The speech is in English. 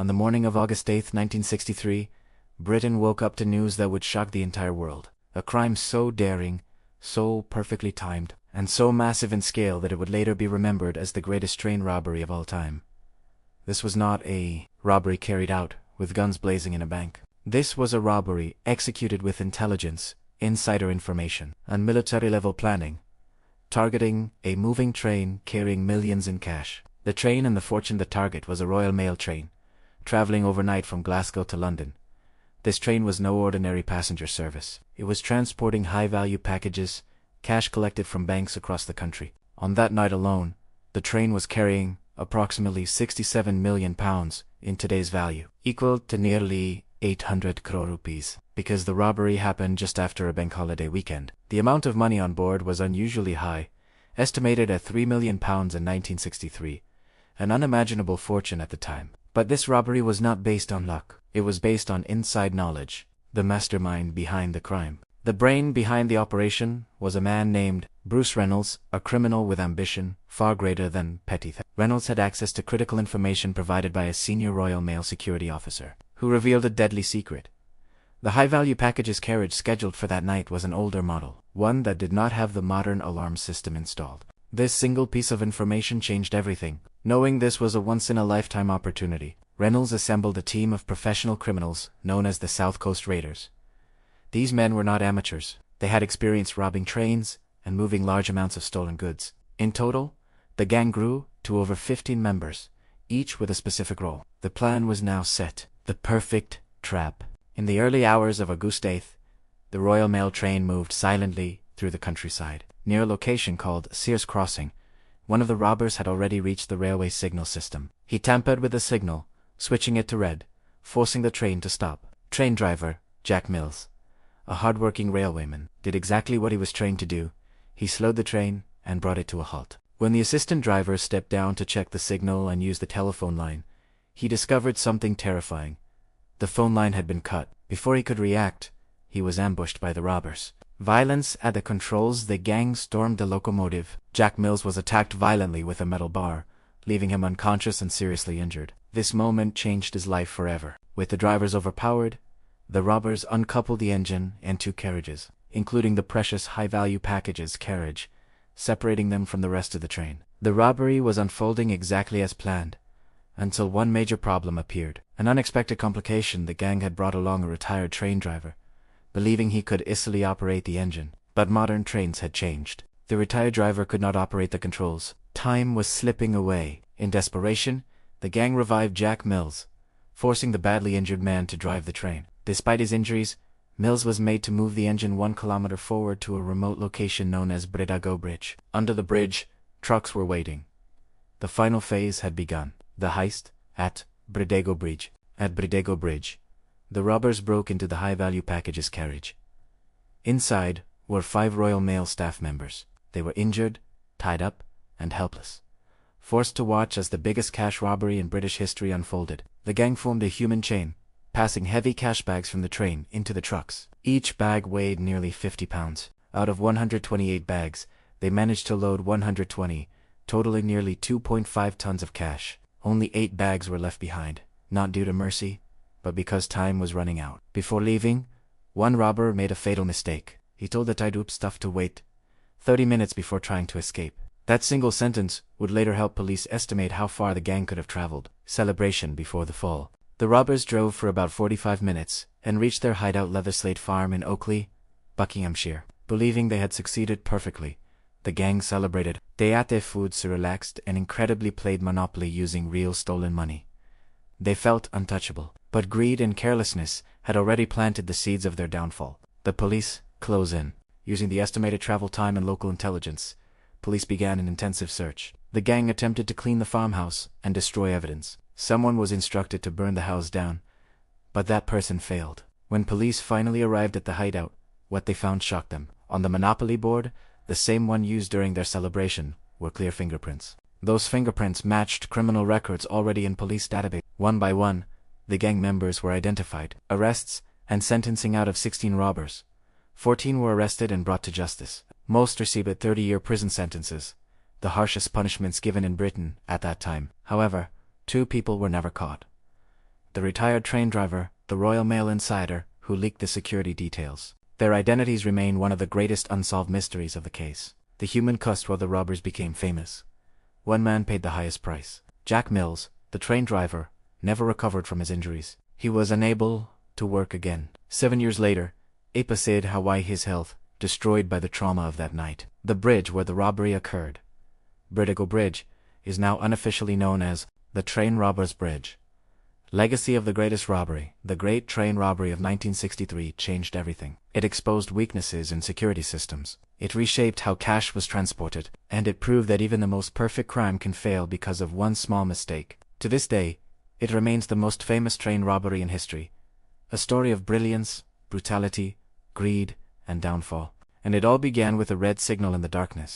On the morning of August 8, 1963, Britain woke up to news that would shock the entire world. A crime so daring, so perfectly timed, and so massive in scale that it would later be remembered as the greatest train robbery of all time. This was not a robbery carried out with guns blazing in a bank. This was a robbery executed with intelligence, insider information, and military-level planning, targeting a moving train carrying millions in cash. The train and the fortune the target was a Royal Mail train, traveling overnight from Glasgow to London. This train was no ordinary passenger service. It was transporting high-value packages, cash collected from banks across the country. On that night alone, the train was carrying approximately £67 million in today's value, equal to nearly 800 crore rupees. Because the robbery happened just after a bank holiday weekend, the amount of money on board was unusually high, estimated at £3 million in 1963, an unimaginable fortune at the time. But this robbery was not based on luck. It was based on inside knowledge, the mastermind behind the crime. The brain behind the operation was a man named Bruce Reynolds, a criminal with ambition far greater than petty theft. Reynolds had access to critical information provided by a senior Royal Mail security officer, who revealed a deadly secret. The high-value packages carriage scheduled for that night was an older model, one that did not have the modern alarm system installed. This single piece of information changed everything. Knowing this was a once-in-a-lifetime opportunity, Reynolds assembled a team of professional criminals known as the South Coast Raiders. These men were not amateurs. They had experience robbing trains and moving large amounts of stolen goods. In total, the gang grew to over 15 members, each with a specific role. The plan was now set. The perfect trap. In the early hours of August 8th, the Royal Mail train moved silently through the countryside. Near a location called Sears Crossing, one of the robbers had already reached the railway signal system. He tampered with the signal, switching it to red, forcing the train to stop. Train driver, Jack Mills, a hard-working railwayman, did exactly what he was trained to do. He slowed the train and brought it to a halt. When the assistant driver stepped down to check the signal and use the telephone line, he discovered something terrifying. The phone line had been cut. Before he could react, he was ambushed by the robbers. Violence at the controls, the gang stormed the locomotive. Jack Mills was attacked violently with a metal bar, leaving him unconscious and seriously injured. This moment changed his life forever. With the drivers overpowered, the robbers uncoupled the engine and two carriages, including the precious high-value packages carriage, separating them from the rest of the train. The robbery was unfolding exactly as planned, until one major problem appeared. An unexpected complication. The gang had brought along a retired train driver, believing he could easily operate the engine. But modern trains had changed. The retired driver could not operate the controls. Time was slipping away. In desperation, the gang revived Jack Mills, forcing the badly injured man to drive the train. Despite his injuries, Mills was made to move the engine 1 kilometer forward to a remote location known as Glasgow Bridge. Under the bridge, trucks were waiting. The final phase had begun. The heist at Glasgow Bridge. At Glasgow Bridge, the robbers broke into the high-value packages carriage. Inside were 5 Royal Mail staff members. They were injured, tied up, and helpless, forced to watch as the biggest cash robbery in British history unfolded. The gang formed a human chain, passing heavy cash bags from the train into the trucks. Each bag weighed nearly 50 pounds. Out of 128 bags, they managed to load 120, totaling nearly 2.5 tons of cash. Only 8 bags were left behind, not due to mercy, but because time was running out. Before leaving, one robber made a fatal mistake. He told the tied-up staff to wait 30 minutes before trying to escape. That single sentence would later help police estimate how far the gang could have traveled. Celebration before the fall. The robbers drove for about 45 minutes and reached their hideout Leatherslade Farm in Oakley, Buckinghamshire. Believing they had succeeded perfectly, the gang celebrated. They ate their food, relaxed, and incredibly played Monopoly using real stolen money. They felt untouchable, but greed and carelessness had already planted the seeds of their downfall. The police close in. Using the estimated travel time and local intelligence, police began an intensive search. The gang attempted to clean the farmhouse and destroy evidence. Someone was instructed to burn the house down, but that person failed. When police finally arrived at the hideout, what they found shocked them. On the Monopoly board, the same one used during their celebration, were clear fingerprints. Those fingerprints matched criminal records already in police database. One by one, the gang members were identified. Arrests and sentencing. Out of 16 robbers, 14 were arrested and brought to justice. Most received 30-year prison sentences, the harshest punishments given in Britain at that time. However, 2 people were never caught. the retired train driver, the Royal Mail insider, who leaked the security details. Their identities remain one of the greatest unsolved mysteries of the case. The human cost while the robbers became famous. One man paid the highest price. Jack Mills, the train driver, never recovered from his injuries. He was unable to work again. 7 years later, Apasid Hawaii his health, destroyed by the trauma of that night. The bridge where the robbery occurred, Britigo Bridge, is now unofficially known as the Train Robbers Bridge. Legacy of the greatest robbery, the Great Train Robbery of 1963 changed everything. It exposed weaknesses in security systems. It reshaped how cash was transported, and it proved that even the most perfect crime can fail because of one small mistake. To this day, it remains the most famous train robbery in history, a story of brilliance, brutality, greed, and downfall. And it all began with a red signal in the darkness.